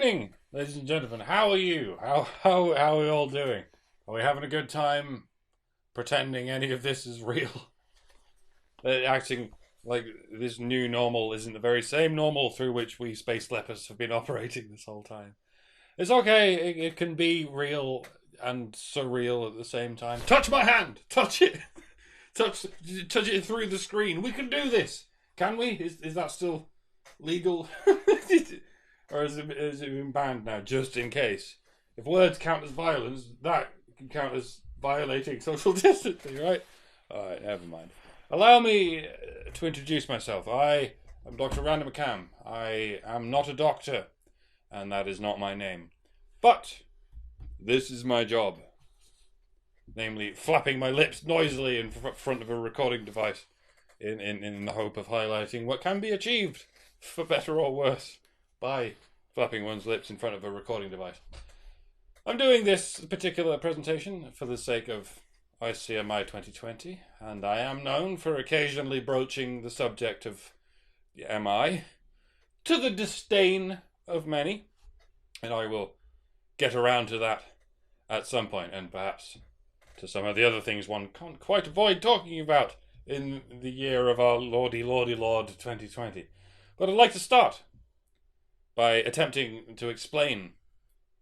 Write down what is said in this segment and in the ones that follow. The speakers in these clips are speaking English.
evening, ladies and gentlemen. How are you? How are we all doing? Are we having a good time pretending any of this is real? Acting like this new normal isn't the very same normal through which we space lepers have been operating this whole time. It's okay, it can be real and surreal at the same time. Touch my hand! Touch it! Touch it through the screen. We can do this! Can we? Is that still legal? Or has it been banned now, just in case? If words count as violence, that can count as violating social distancing, right? Alright, never mind. Allow me to introduce myself. I am Dr. Randomercam. I am not a doctor, and that is not my name. But this is my job. Namely, flapping my lips noisily in front of a recording device in the hope of highlighting what can be achieved, for better or worse, by flapping one's lips in front of a recording device. I'm doing this particular presentation for the sake of ICMI20, and I am known for occasionally broaching the subject of MI to the disdain of many, and I will get around to that at some point, and perhaps to some of the other things one can't quite avoid talking about in the year of our Lord 2020. But I'd like to start by attempting to explain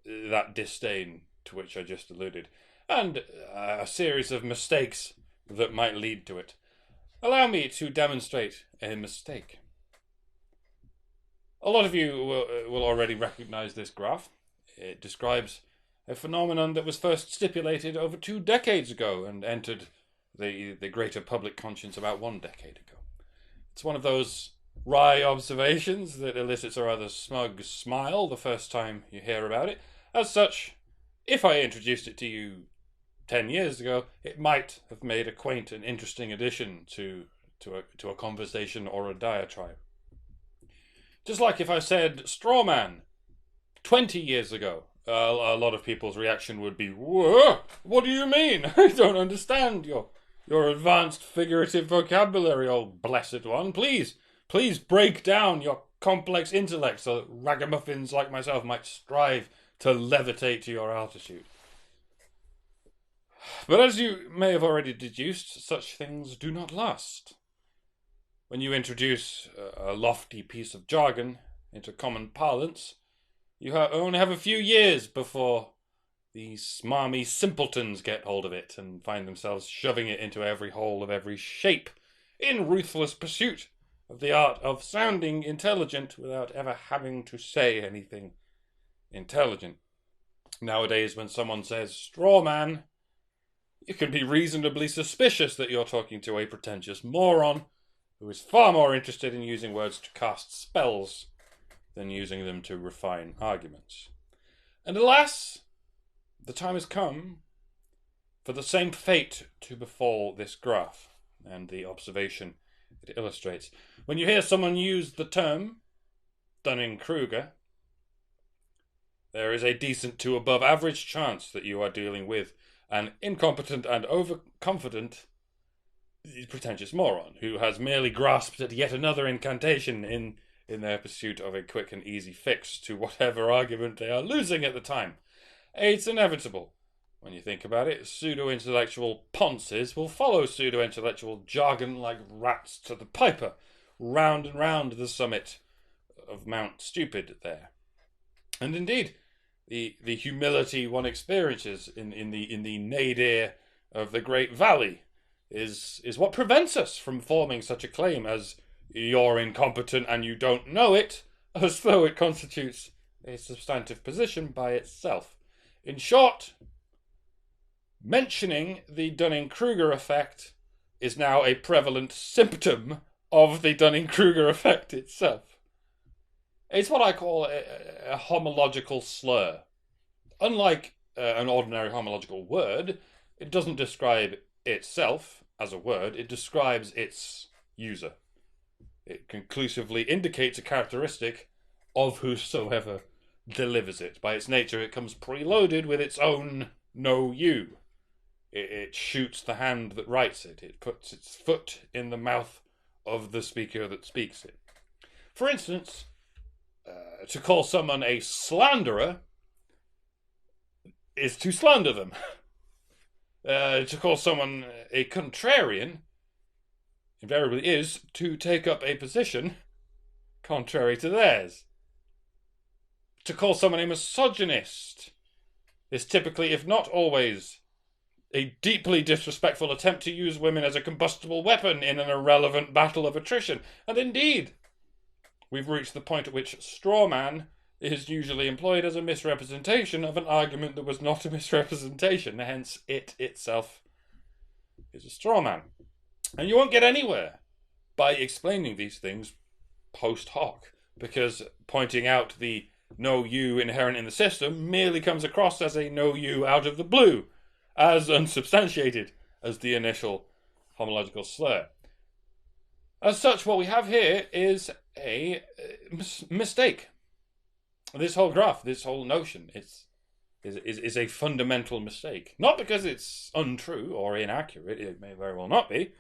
that disdain to which I just alluded, and a series of mistakes that might lead to it. Allow me to demonstrate a mistake. A lot of you will already recognize this graph. It describes a phenomenon that was first stipulated over 2 decades ago and entered the greater public conscience about 1 decade ago. It's one of those wry observations that elicits a rather smug smile the first time you hear about it. As such, if I introduced it to you 10 years ago, it might have made a quaint and interesting addition to a conversation or a diatribe. Just like if I said straw man 20 years ago, a lot of people's reaction would be, "Whoa, what do you mean? I don't understand your advanced figurative vocabulary, old blessed one. Please break down your complex intellect so that ragamuffins like myself might strive to levitate to your altitude." But as you may have already deduced, such things do not last. When you introduce a lofty piece of jargon into common parlance, you only have a few years before these smarmy simpletons get hold of it and find themselves shoving it into every hole of every shape in ruthless pursuit of the art of sounding intelligent without ever having to say anything intelligent. Nowadays, when someone says straw man, you can be reasonably suspicious that you're talking to a pretentious moron who is far more interested in using words to cast spells than using them to refine arguments. And alas, the time has come for the same fate to befall this graph and the observation it illustrates. When you hear someone use the term Dunning-Kruger, there is a decent to above average chance that you are dealing with an incompetent and overconfident pretentious moron who has merely grasped at yet another incantation in their pursuit of a quick and easy fix to whatever argument they are losing at the time. It's inevitable. When you think about it, pseudo-intellectual ponces will follow pseudo-intellectual jargon like rats to the piper, round and round the summit of Mount Stupid there. And indeed, the humility one experiences in the nadir of the Great Valley is what prevents us from forming such a claim as "you're incompetent and you don't know it," as though it constitutes a substantive position by itself. In short, mentioning the Dunning-Kruger effect is now a prevalent symptom of the Dunning-Kruger effect itself. It's what I call a homological slur. Unlike an ordinary homological word, it doesn't describe itself as a word, it describes its user. It conclusively indicates a characteristic of whosoever delivers it. By its nature, it comes preloaded with its own "know you." It shoots the hand that writes it. It puts its foot in the mouth of the speaker that speaks it. For instance, To call someone a slanderer is to slander them. To call someone a contrarian invariably is to take up a position contrary to theirs. To call someone a misogynist is typically, if not always, a deeply disrespectful attempt to use women as a combustible weapon in an irrelevant battle of attrition. And indeed, we've reached the point at which straw man is usually employed as a misrepresentation of an argument that was not a misrepresentation, hence it itself is a straw man. And you won't get anywhere by explaining these things post hoc, because pointing out the no you inherent in the system merely comes across as a no you out of the blue, as unsubstantiated as the initial homological slur. As such, what we have here is a mistake. This whole graph, this whole notion, is a fundamental mistake. Not because it's untrue or inaccurate, it may very well not be,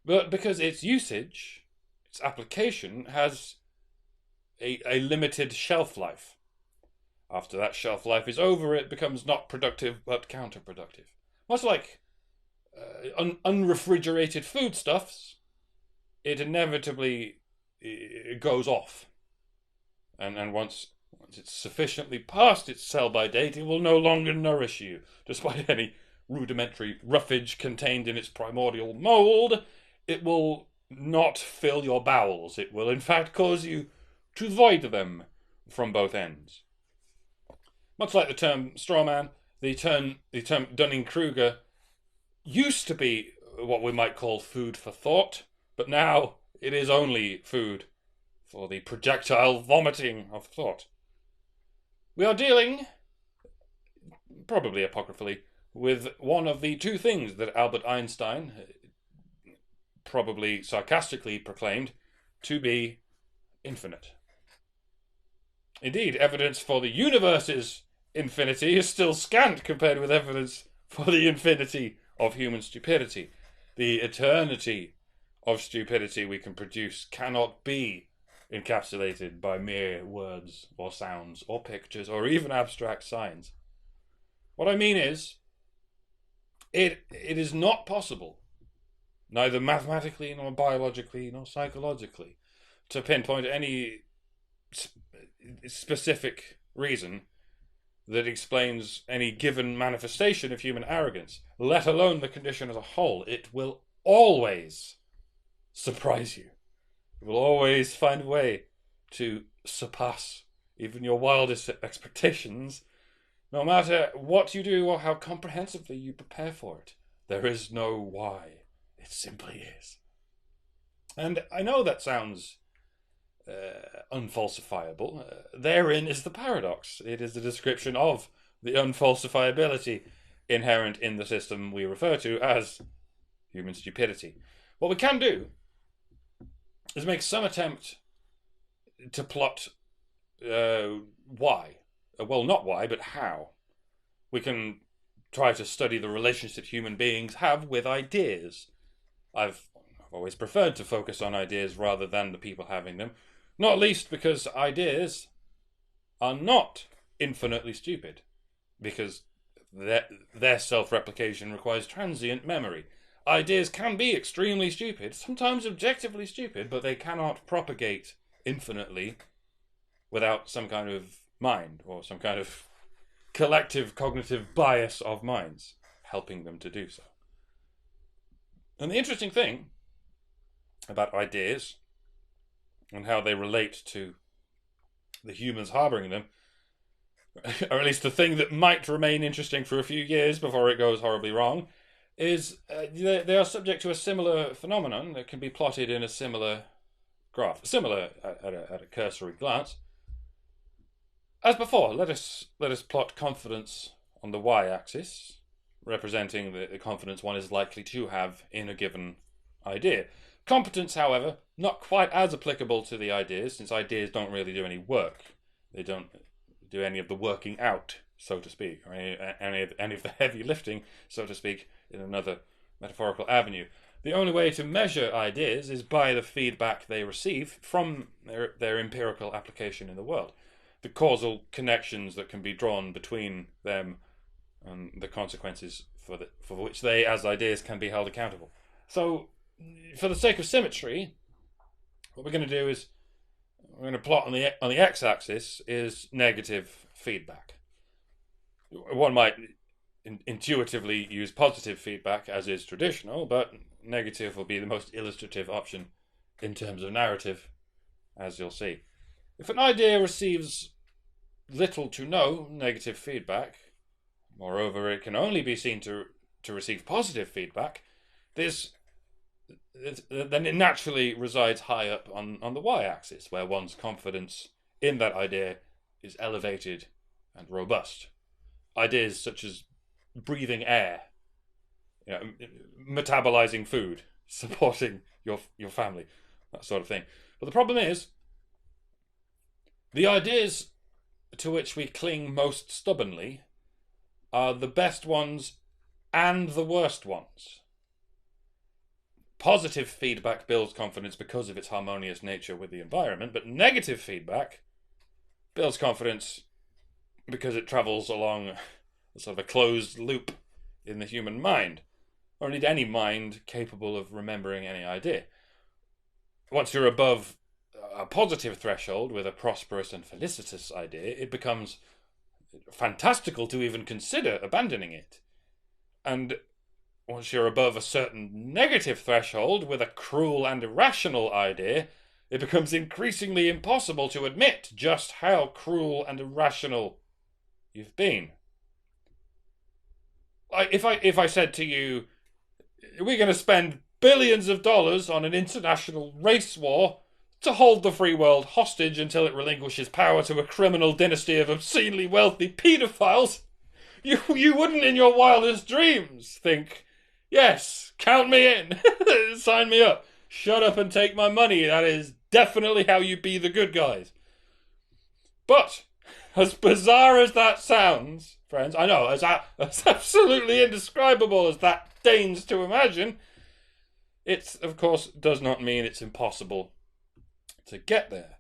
but because its usage, its application, has a limited shelf life. After that shelf life is over, it becomes not productive but counterproductive. Much like unrefrigerated foodstuffs, it inevitably goes off. And once it's sufficiently past its sell-by date, it will no longer nourish you. Despite any rudimentary roughage contained in its primordial mould, it will not fill your bowels. It will in fact cause you to void them from both ends. Much like the term straw man, the term Dunning-Kruger used to be what we might call food for thought, but now it is only food for the projectile vomiting of thought. We are dealing, probably apocryphally, with one of the two things that Albert Einstein, probably sarcastically, proclaimed to be infinite. Indeed, evidence for the universe's infinity is still scant compared with evidence for the infinity of human stupidity. The eternity of stupidity we can produce cannot be encapsulated by mere words or sounds or pictures or even abstract signs. What I mean is, it is not possible, neither mathematically nor biologically nor psychologically, to pinpoint any specific reason that explains any given manifestation of human arrogance, let alone the condition as a whole. It will always surprise you. It will always find a way to surpass even your wildest expectations, no matter what you do or how comprehensively you prepare for it. There is no why. It simply is. And I know that sounds unfalsifiable. Therein is the paradox. It is the description of the unfalsifiability inherent in the system we refer to as human stupidity. What we can do is make some attempt to plot why. Well, not why, but how. We can try to study the relationship human beings have with ideas. I've always preferred to focus on ideas rather than the people having them, not least because ideas are not infinitely stupid, because their self-replication requires transient memory. Ideas can be extremely stupid, sometimes objectively stupid, but they cannot propagate infinitely without some kind of mind or some kind of collective cognitive bias of minds helping them to do so. And the interesting thing about ideas and how they relate to the humans harboring them, or at least the thing that might remain interesting for a few years before it goes horribly wrong, is they are subject to a similar phenomenon that can be plotted in a similar graph, similar at a cursory glance. As before, let us plot confidence on the y-axis, representing the confidence one is likely to have in a given idea. Competence, however, not quite as applicable to the ideas, since ideas don't really do any work. They don't do any of the working out, so to speak, or any of the heavy lifting, so to speak, in another metaphorical avenue. The only way to measure ideas is by the feedback they receive from their empirical application in the world. the causal connections that can be drawn between them and the consequences for which they, as ideas, can be held accountable. So, for the sake of symmetry, what we're going to do is we're going to plot on the x-axis is negative feedback. One might intuitively use positive feedback, as is traditional, but negative will be the most illustrative option in terms of narrative, as you'll see. If an idea receives little to no negative feedback, moreover, it can only be seen to receive positive feedback, then it naturally resides high up on the y-axis, where one's confidence in that idea is elevated and robust. Ideas such as breathing air, metabolizing food, supporting your family, that sort of thing. But the problem is, the ideas to which we cling most stubbornly are the best ones and the worst ones. Positive feedback builds confidence because of its harmonious nature with the environment, but negative feedback builds confidence because it travels along a sort of a closed loop in the human mind, or indeed any mind capable of remembering any idea. Once you're above a positive threshold with a prosperous and felicitous idea, it becomes fantastical to even consider abandoning it. And once you're above a certain negative threshold with a cruel and irrational idea, it becomes increasingly impossible to admit just how cruel and irrational you've been. Like if I said to you, we're going to spend billions of dollars on an international race war to hold the free world hostage until it relinquishes power to a criminal dynasty of obscenely wealthy paedophiles, you wouldn't in your wildest dreams think, yes, count me in, sign me up, shut up and take my money, that is definitely how you be the good guys. But, as bizarre as that sounds, friends, I know, as absolutely indescribable as that deigns to imagine, it, of course, does not mean it's impossible to get there.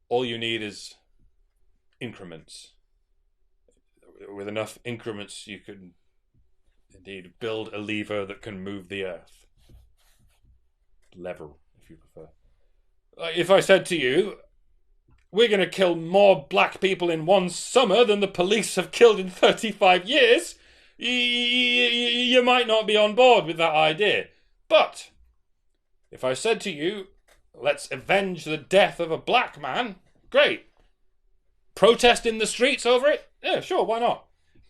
All you need is increments. With enough increments, you can indeed build a lever that can move the earth. Lever, if you prefer. If I said to you, we're going to kill more black people in one summer than the police have killed in 35 years, you might not be on board with that idea. But if I said to you, let's avenge the death of a black man, great. Protest in the streets over it? Yeah, sure, why not?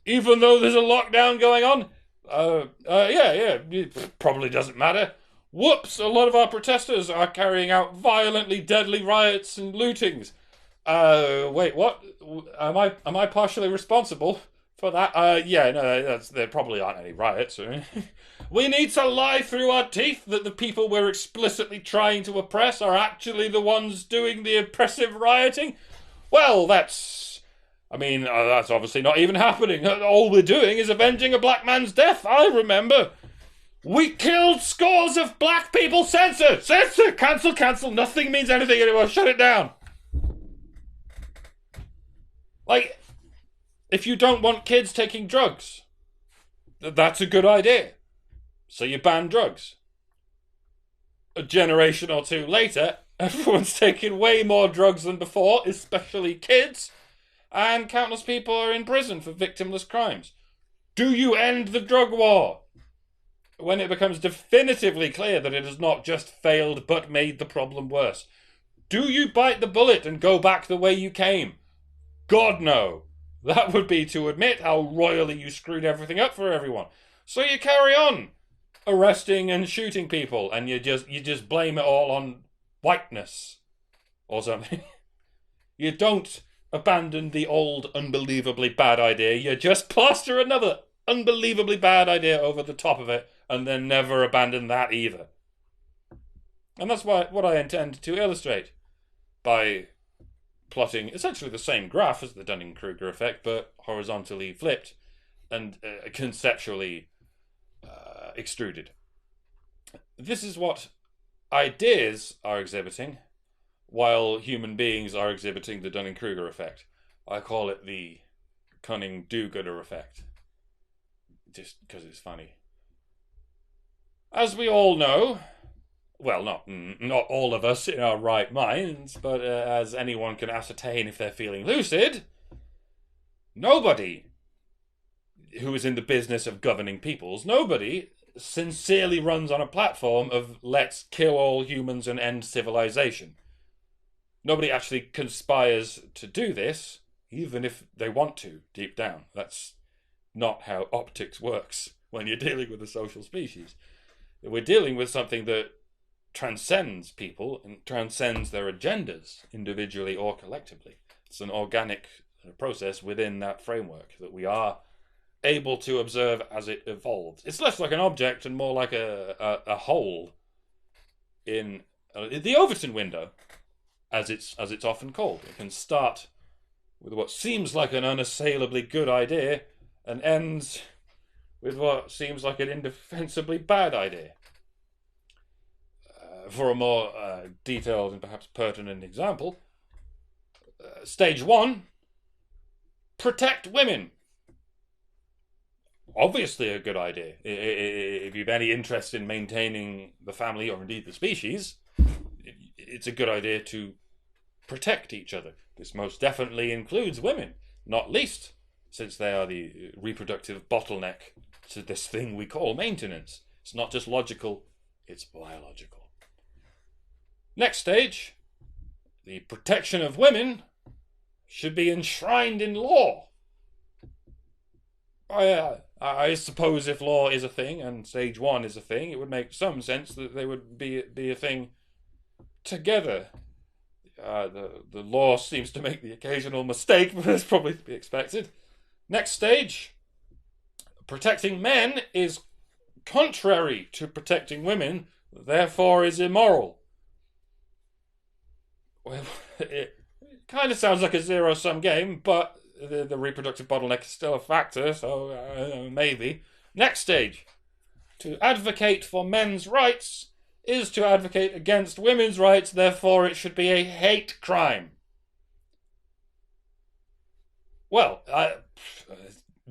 Even though there's a lockdown going on? Yeah, it probably doesn't matter. Whoops, a lot of our protesters are carrying out violently deadly riots and lootings. Wait, what? Am I partially responsible for that? Yeah, no, there probably aren't any riots. We need to lie through our teeth that the people we're explicitly trying to oppress are actually the ones doing the oppressive rioting? Well, that's obviously not even happening. All we're doing is avenging a black man's death. I remember. We killed scores of black people. Censor! Cancel. Nothing means anything anymore. Shut it down. Like, if you don't want kids taking drugs, that's a good idea. So you ban drugs. A generation or two later, everyone's taking way more drugs than before, especially kids, and countless people are in prison for victimless crimes. Do you end the drug war? When it becomes definitively clear that it has not just failed but made the problem worse. Do you bite the bullet and go back the way you came? God, no. That would be to admit how royally you screwed everything up for everyone. So you carry on arresting and shooting people, and you just blame it all on whiteness or something. You don't abandon the old unbelievably bad idea. You just plaster another unbelievably bad idea over the top of it, and then never abandon that either. And that's what I intend to illustrate by plotting essentially the same graph as the Dunning-Kruger effect, but horizontally flipped and conceptually extruded. This is what ideas are exhibiting while human beings are exhibiting the Dunning-Kruger effect. I call it the Cunning do-gooder effect, just because it's funny. As we all know, well, not all of us in our right minds, but as anyone can ascertain if they're feeling lucid, nobody who is in the business of governing peoples, nobody sincerely runs on a platform of let's kill all humans and end civilization. Nobody actually conspires to do this, even if they want to, deep down. That's not how optics works when you're dealing with a social species. We're dealing with something that transcends people and transcends their agendas, individually or collectively. It's an organic process within that framework that we are able to observe as it evolves. It's less like an object and more like a hole in the Overton window, as it's often called. It can start with what seems like an unassailably good idea and ends with what seems like an indefensibly bad idea. For a more detailed and perhaps pertinent example, stage 1, protect women. Obviously a good idea. If you've any interest in maintaining the family or indeed the species, it's a good idea to protect each other. This most definitely includes women, not least since they are the reproductive bottleneck to this thing we call maintenance. It's not just logical, it's biological. Next stage, the protection of women should be enshrined in law. I suppose if law is a thing and stage 1 is a thing, it would make some sense that they would be a thing together. The law seems to make the occasional mistake, but that's probably to be expected. Next stage, protecting men is contrary to protecting women, therefore is immoral. Well, it kind of sounds like a zero-sum game, but the reproductive bottleneck is still a factor, so maybe. Next stage. To advocate for men's rights is to advocate against women's rights, therefore it should be a hate crime. Well,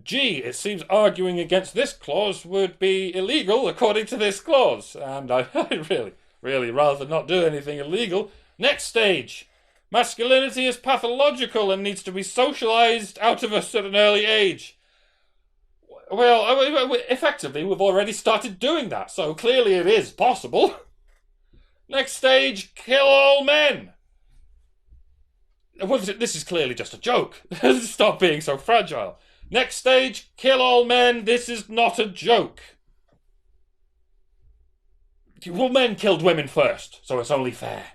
it seems arguing against this clause would be illegal according to this clause, and I'd really rather not do anything illegal. Next stage. Masculinity is pathological and needs to be socialized out of us at an early age. Well, effectively, we've already started doing that, so clearly it is possible. Next stage, kill all men. Well, this is clearly just a joke. Stop being so fragile. Next stage, kill all men. This is not a joke. Well, men killed women first, so it's only fair.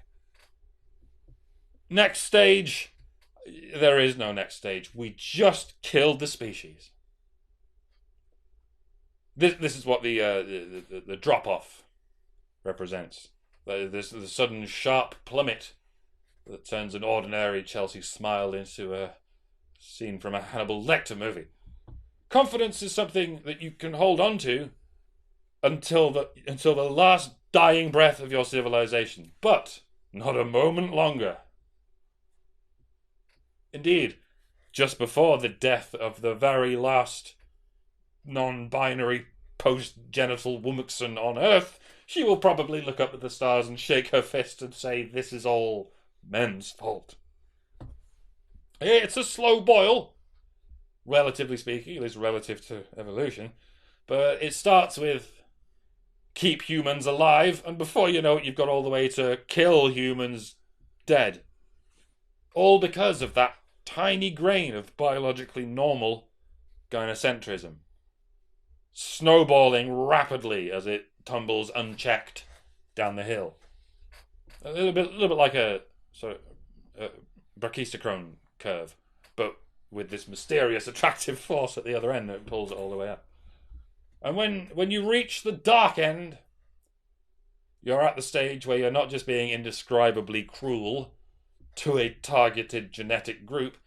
Next stage, there is no next stage. We just killed the species. This is what the drop-off represents. The sudden sharp plummet that turns an ordinary Chelsea smile into a scene from a Hannibal Lecter movie. Confidence is something that you can hold on to until the last dying breath of your civilization, but not a moment longer. Indeed, just before the death of the very last non-binary post-genital woman on Earth, she will probably look up at the stars and shake her fist and say, "This is all men's fault." It's a slow boil, relatively speaking, at least relative to evolution, but it starts with keep humans alive, and before you know it, you've got all the way to kill humans dead. All because of that tiny grain of biologically normal gynocentrism, snowballing rapidly as it tumbles unchecked down the hill. A little bit like a sort of brachistochrone curve, but with this mysterious attractive force at the other end that pulls it all the way up. And when you reach the dark end, you're at the stage where you're not just being indescribably cruel to a targeted genetic group,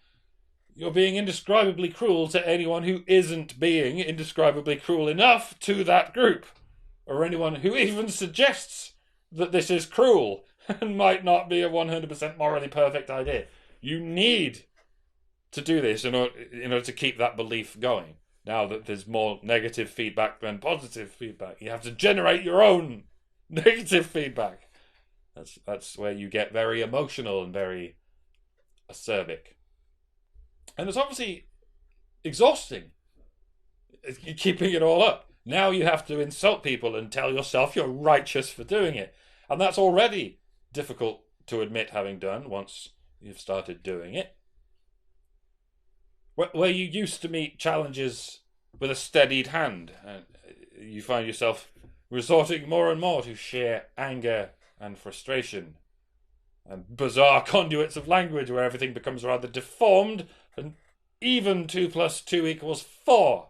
you're being indescribably cruel to anyone who isn't being indescribably cruel enough to that group, or anyone who even suggests that this is cruel. and might not be a 100% morally perfect idea. You need to do this in order to keep that belief going. Now that there's more negative feedback than positive feedback, you have to generate your own negative feedback. That's where you get very emotional and very acerbic. And it's obviously exhausting, keeping it all up. Now you have to insult people and tell yourself you're righteous for doing it. And that's already difficult to admit having done once you've started doing it. Where you used to meet challenges with a steadied hand, you find yourself resorting more and more to sheer anger and frustration and bizarre conduits of language where everything becomes rather deformed, and even 2 + 2 = 4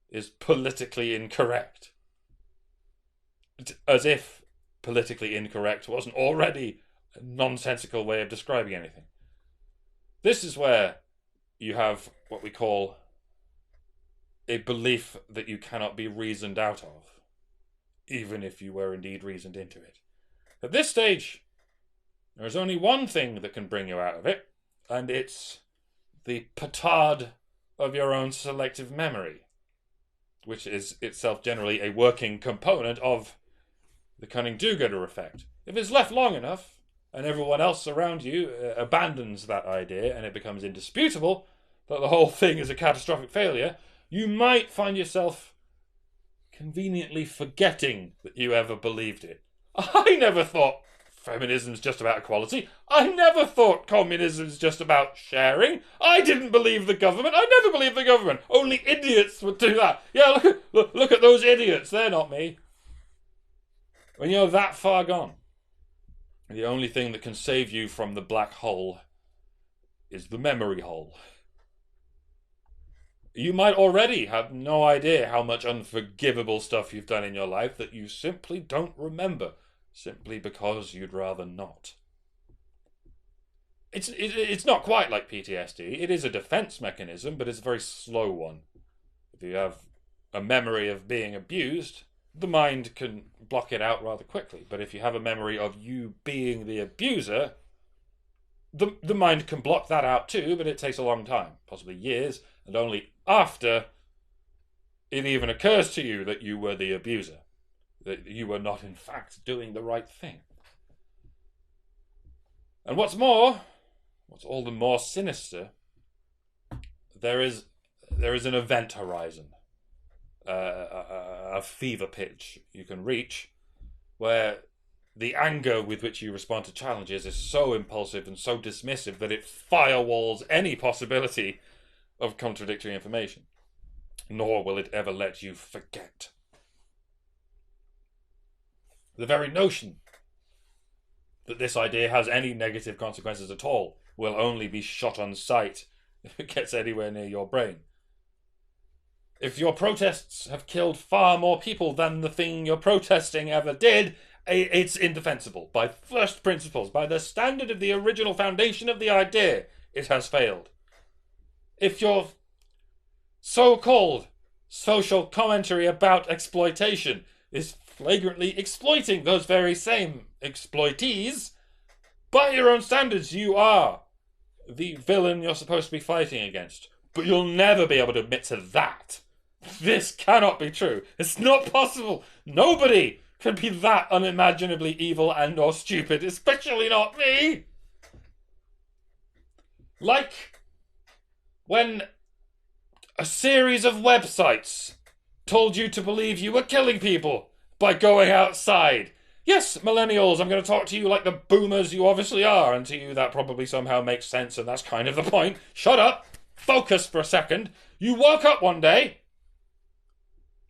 is politically incorrect. As if politically incorrect wasn't already a nonsensical way of describing anything. This is where you have what we call a belief that you cannot be reasoned out of, even if you were indeed reasoned into it. At this stage, there is only one thing that can bring you out of it, and it's the petard of your own selective memory, which is itself generally a working component of the cunning do-gooder effect. If it's left long enough, and everyone else around you abandons that idea, and it becomes indisputable that the whole thing is a catastrophic failure, you might find yourself conveniently forgetting that you ever believed it. I never thought feminism's just about equality. I never thought communism's just about sharing. I didn't believe the government. I never believed the government. Only idiots would do that. Yeah, look at those idiots. They're not me. When you're that far gone, the only thing that can save you from the black hole is the memory hole. You might already have no idea how much unforgivable stuff you've done in your life that you simply don't remember, simply because you'd rather not. It's not quite like PTSD. It is a defense mechanism, but it's a very slow one. If you have a memory of being abused, the mind can block it out rather quickly. But if you have a memory of you being the abuser, the mind can block that out too, but it takes a long time, possibly years, and only after it even occurs to you that you were the abuser, that you were not in fact doing the right thing. And what's more, what's all the more sinister, there is an event horizon, a fever pitch you can reach, where the anger with which you respond to challenges is so impulsive and so dismissive that it firewalls any possibility of contradictory information, nor will it ever let you forget. The very notion that this idea has any negative consequences at all will only be shot on sight if it gets anywhere near your brain. If your protests have killed far more people than the thing you're protesting ever did, it's indefensible. By first principles, by the standard of the original foundation of the idea, it has failed. If your so-called social commentary about exploitation is flagrantly exploiting those very same exploitees, by your own standards, you are the villain you're supposed to be fighting against. But you'll never be able to admit to that. This cannot be true. It's not possible. Nobody can be that unimaginably evil and or stupid, especially not me. Like when a series of websites told you to believe you were killing people by going outside. Yes, millennials, I'm going to talk to you like the boomers you obviously are, and to you that probably somehow makes sense, and that's kind of the point. Shut up. Focus for a second. You woke up one day,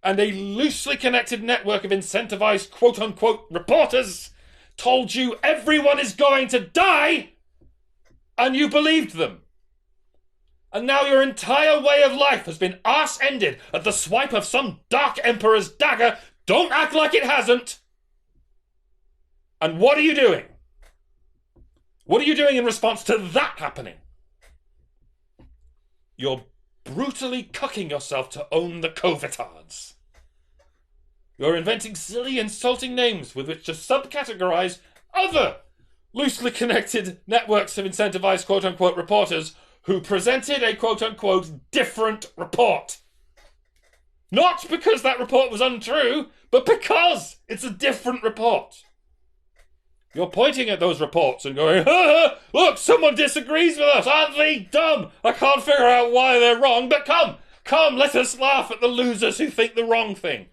and a loosely connected network of incentivized quote-unquote reporters told you everyone is going to die, and you believed them. And now your entire way of life has been arse-ended at the swipe of some dark emperor's dagger. Don't act like it hasn't. And what are you doing? What are you doing in response to that happening? You're brutally cucking yourself to own the covitards. You're inventing silly, insulting names with which to subcategorize other loosely connected networks of incentivized quote-unquote reporters who presented a quote-unquote different report. Not because that report was untrue, but because it's a different report. You're pointing at those reports and going, look, someone disagrees with us. Aren't they dumb? I can't figure out why they're wrong, but come, let us laugh at the losers who think the wrong thing.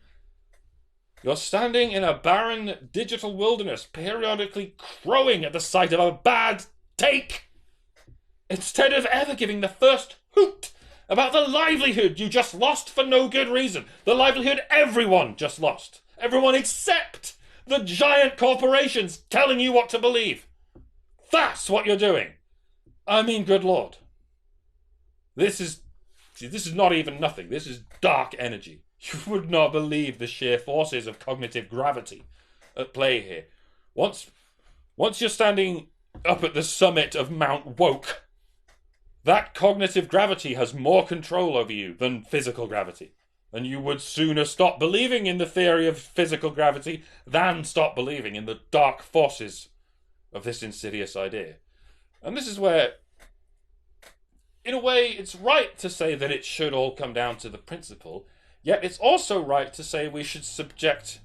You're standing in a barren digital wilderness, periodically crowing at the sight of a bad take, instead of ever giving the first hoot about the livelihood you just lost for no good reason. The livelihood everyone just lost. Everyone except the giant corporations telling you what to believe. That's what you're doing. I mean, good Lord. This is not even nothing. This is dark energy. You would not believe the sheer forces of cognitive gravity at play here. Once you're standing up at the summit of Mount Woke, that cognitive gravity has more control over you than physical gravity. And you would sooner stop believing in the theory of physical gravity than stop believing in the dark forces of this insidious idea. And this is where, in a way, it's right to say that it should all come down to the principle, yet it's also right to say we should subject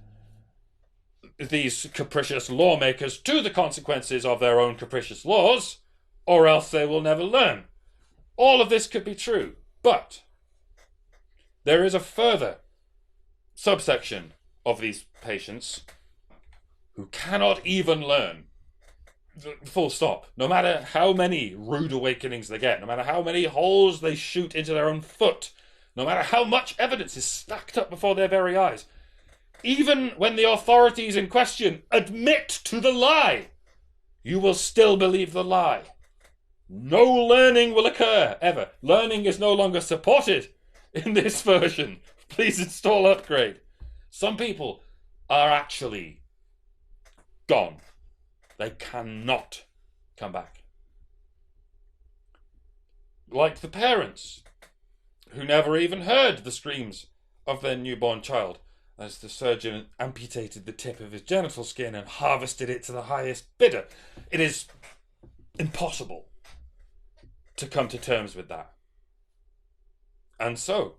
these capricious lawmakers to the consequences of their own capricious laws, or else they will never learn. All of this could be true, but there is a further subsection of these patients who cannot even learn. Full stop. No matter how many rude awakenings they get, no matter how many holes they shoot into their own foot, no matter how much evidence is stacked up before their very eyes, even when the authorities in question admit to the lie, you will still believe the lie. No learning will occur, ever. Learning is no longer supported in this version. Please install upgrade. Some people are actually gone. They cannot come back. Like the parents who never even heard the screams of their newborn child as the surgeon amputated the tip of his genital skin and harvested it to the highest bidder. It is impossible to come to terms with that. And so,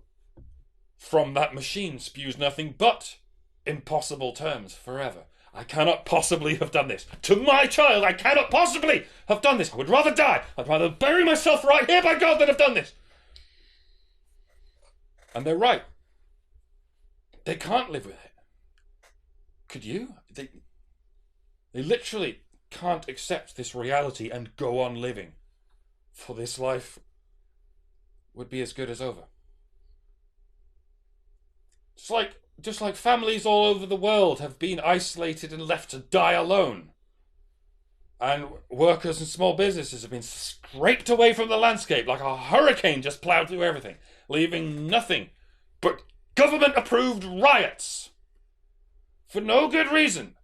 from that machine spews nothing but impossible terms forever. I cannot possibly have done this. To my child, I cannot possibly have done this. I would rather die. I'd rather bury myself right here by God than have done this. And they're right. They can't live with it. Could you? They literally can't accept this reality and go on living. For this life would be as good as over. Just like families all over the world have been isolated and left to die alone. And workers and small businesses have been scraped away from the landscape like a hurricane just plowed through everything, leaving nothing but government-approved riots. For no good reason,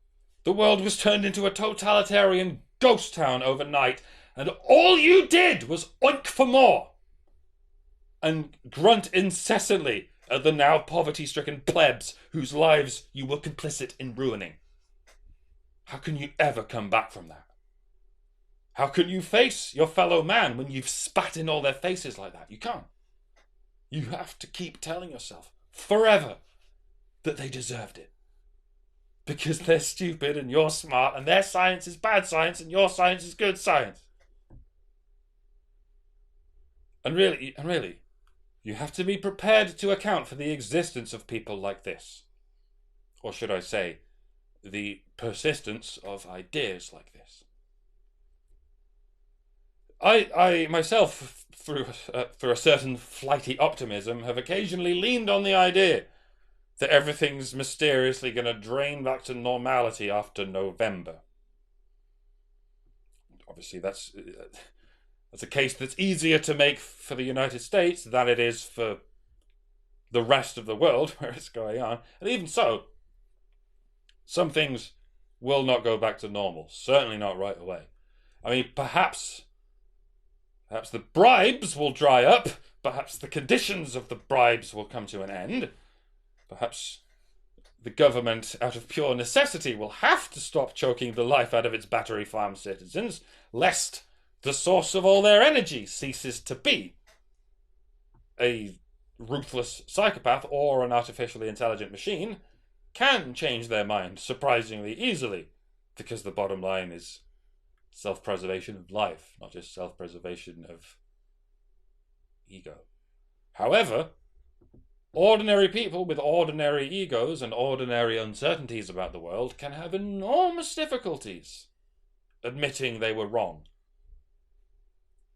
the world was turned into a totalitarian ghost town overnight, and all you did was oink for more and grunt incessantly at the now poverty-stricken plebs whose lives you were complicit in ruining. How can you ever come back from that? How can you face your fellow man when you've spat in all their faces like that? You can't. You have to keep telling yourself forever that they deserved it. Because they're stupid and you're smart and their science is bad science and your science is good science. And really, you have to be prepared to account for the existence of people like this. Or should I say, the persistence of ideas like this. I myself, through a certain flighty optimism, have occasionally leaned on the idea that everything's mysteriously going to drain back to normality after November. Obviously, that's a case that's easier to make for the United States than it is for the rest of the world where it's going on. And even so, some things will not go back to normal. Certainly not right away. I mean, perhaps the bribes will dry up. Perhaps the conditions of the bribes will come to an end. Perhaps the government, out of pure necessity, will have to stop choking the life out of its battery farm citizens, lest the source of all their energy ceases to be a ruthless psychopath or an artificially intelligent machine, can change their mind surprisingly easily, because the bottom line is self-preservation of life, not just self-preservation of ego. However, ordinary people with ordinary egos and ordinary uncertainties about the world can have enormous difficulties admitting they were wrong.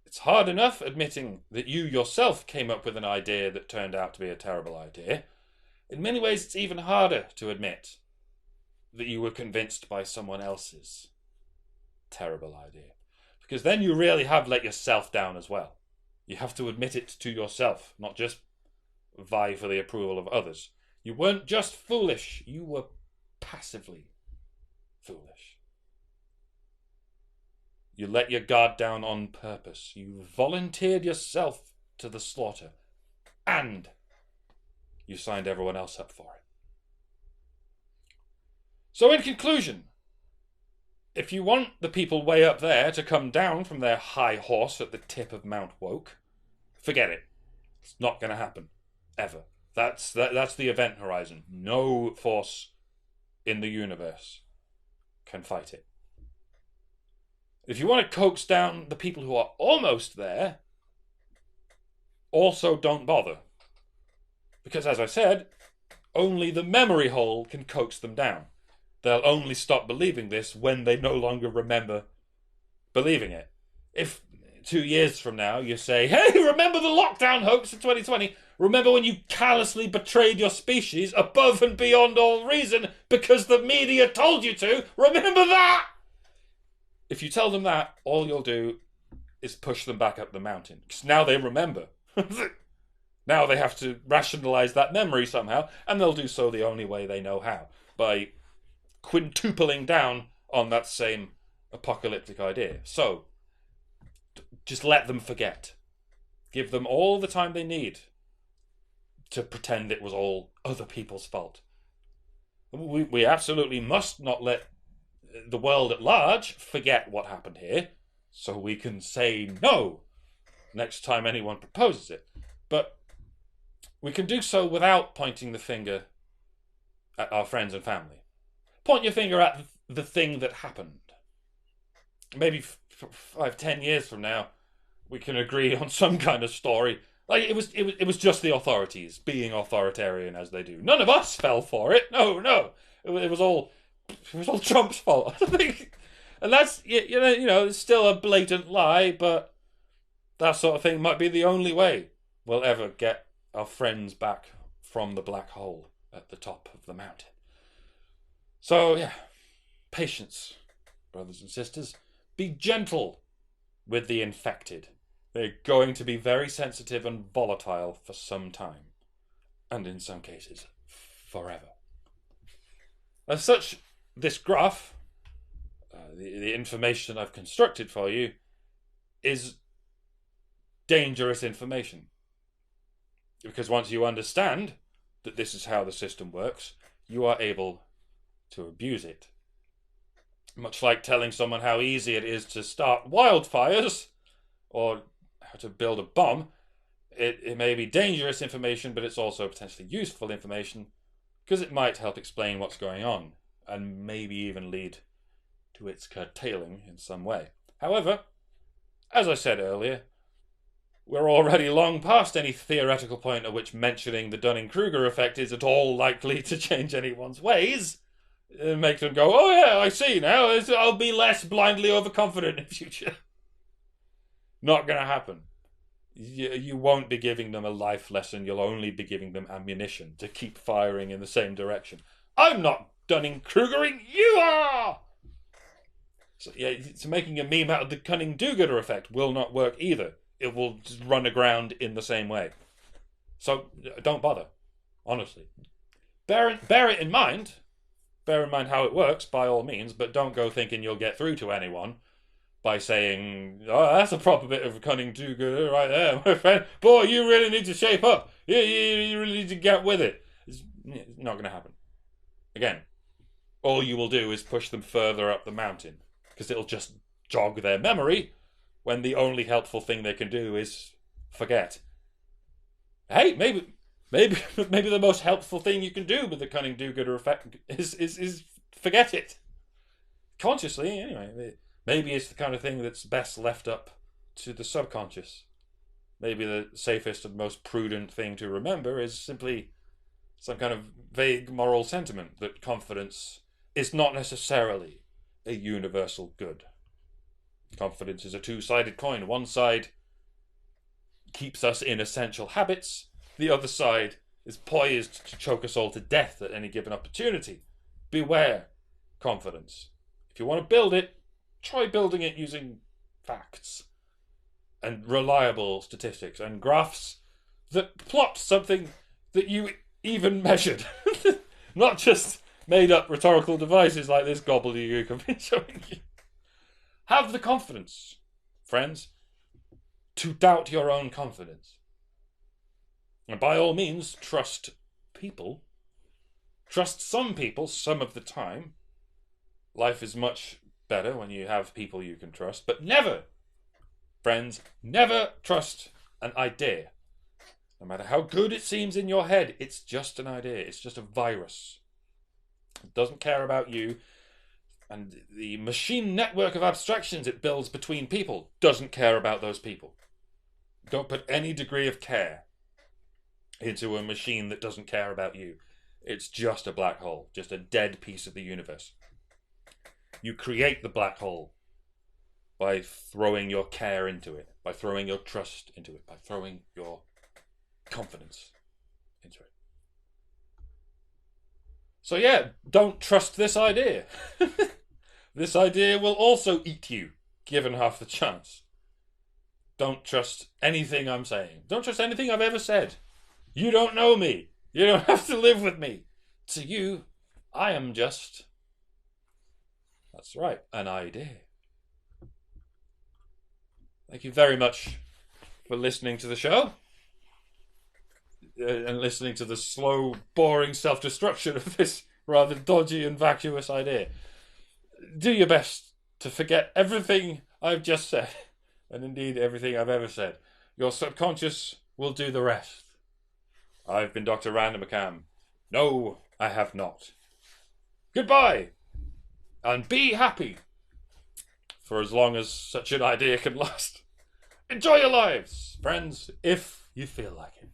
It's hard enough admitting that you yourself came up with an idea that turned out to be a terrible idea. In many ways, it's even harder to admit that you were convinced by someone else's terrible idea. Because then you really have let yourself down as well. You have to admit it to yourself, not just vie for the approval of others. You weren't just foolish, you were passively foolish. You let your guard down on purpose. You volunteered yourself to the slaughter. And you signed everyone else up for it. So in conclusion, if you want the people way up there to come down from their high horse at the tip of Mount Woke, forget it. It's not going to happen. Ever. That's the event horizon. No force in the universe can fight it. If you want to coax down the people who are almost there, also don't bother. Because as I said, only the memory hole can coax them down. They'll only stop believing this when they no longer remember believing it. If 2 years from now you say, hey, remember the lockdown hoax of 2020? Remember when you callously betrayed your species above and beyond all reason because the media told you to? Remember that! If you tell them that, all you'll do is push them back up the mountain. Because now they remember. Now they have to rationalize that memory somehow, and they'll do so the only way they know how. By quintupling down on that same apocalyptic idea. So, just let them forget. Give them all the time they need to pretend it was all other people's fault. We absolutely must not let the world at large forget what happened here, so we can say no next time anyone proposes it. But we can do so without pointing the finger at our friends and family. Point your finger at the thing that happened. Maybe 5-10 years from now, we can agree on some kind of story. Like it was just the authorities being authoritarian as they do. None of us fell for it. No. It was all Trump's fault. I think, and that's you know it's still a blatant lie, but that sort of thing might be the only way we'll ever get our friends back from the black hole at the top of the mountain. So yeah, patience, brothers and sisters. Be gentle with the infected. They're going to be very sensitive and volatile for some time, and in some cases, forever. As such, this graph, the information I've constructed for you, is dangerous information. Because once you understand that this is how the system works, you are able to abuse it. Much like telling someone how easy it is to start wildfires, or how to build a bomb, it may be dangerous information, but it's also potentially useful information, because it might help explain what's going on, and maybe even lead to its curtailing in some way. However, as I said earlier, we're already long past any theoretical point at which mentioning the Dunning-Kruger effect is at all likely to change anyone's ways, and make them go, oh yeah, I see now, I'll be less blindly overconfident in future. Not going to happen. You won't be giving them a life lesson, you'll only be giving them ammunition to keep firing in the same direction. I'm not Dunning-Krugering, you are! So making a meme out of the Cunning do-gooder effect will not work either. It will just run aground in the same way. So don't bother, honestly. Bear it in mind. Bear in mind how it works, by all means, but don't go thinking you'll get through to anyone by saying, oh, that's a proper bit of a Cunning do-gooder right there, my friend. Boy, you really need to shape up. You really need to get with it. It's not going to happen. again, all you will do is push them further up the mountain, because it'll just jog their memory when the only helpful thing they can do is forget. Hey, maybe the most helpful thing you can do with the cunning do-gooder effect is forget it. Consciously, anyway. Maybe it's the kind of thing that's best left up to the subconscious. Maybe the safest and most prudent thing to remember is simply some kind of vague moral sentiment that confidence is not necessarily a universal good. Confidence is a two-sided coin. One side keeps us in essential habits. The other side is poised to choke us all to death at any given opportunity. Beware confidence. If you want to build it, try building it using facts and reliable statistics and graphs that plot something that you even measured. Not just made up rhetorical devices like this gobbledygook I've been showing you. Have the confidence, friends, to doubt your own confidence. And by all means, trust people. Trust some people some of the time. Life is much better when you have people you can trust. But never, friends, never trust an idea. No matter how good it seems in your head, it's just an idea. It's just a virus. It doesn't care about you. And the machine network of abstractions it builds between people doesn't care about those people. Don't put any degree of care into a machine that doesn't care about you. It's just a black hole, just a dead piece of the universe. You create the black hole by throwing your care into it, by throwing your trust into it, by throwing your confidence into it. So yeah, don't trust this idea. This idea will also eat you, given half the chance. Don't trust anything I'm saying. Don't trust anything I've ever said. You don't know me. You don't have to live with me. To you, I am just... That's right, an idea. Thank you very much for listening to the show. And listening to the slow, boring self-destruction of this rather dodgy and vacuous idea. Do your best to forget everything I've just said, and indeed everything I've ever said. Your subconscious will do the rest. I've been Dr. Randomercam. No, I have not. Goodbye, and be happy for as long as such an idea can last. Enjoy your lives, friends, if you feel like it.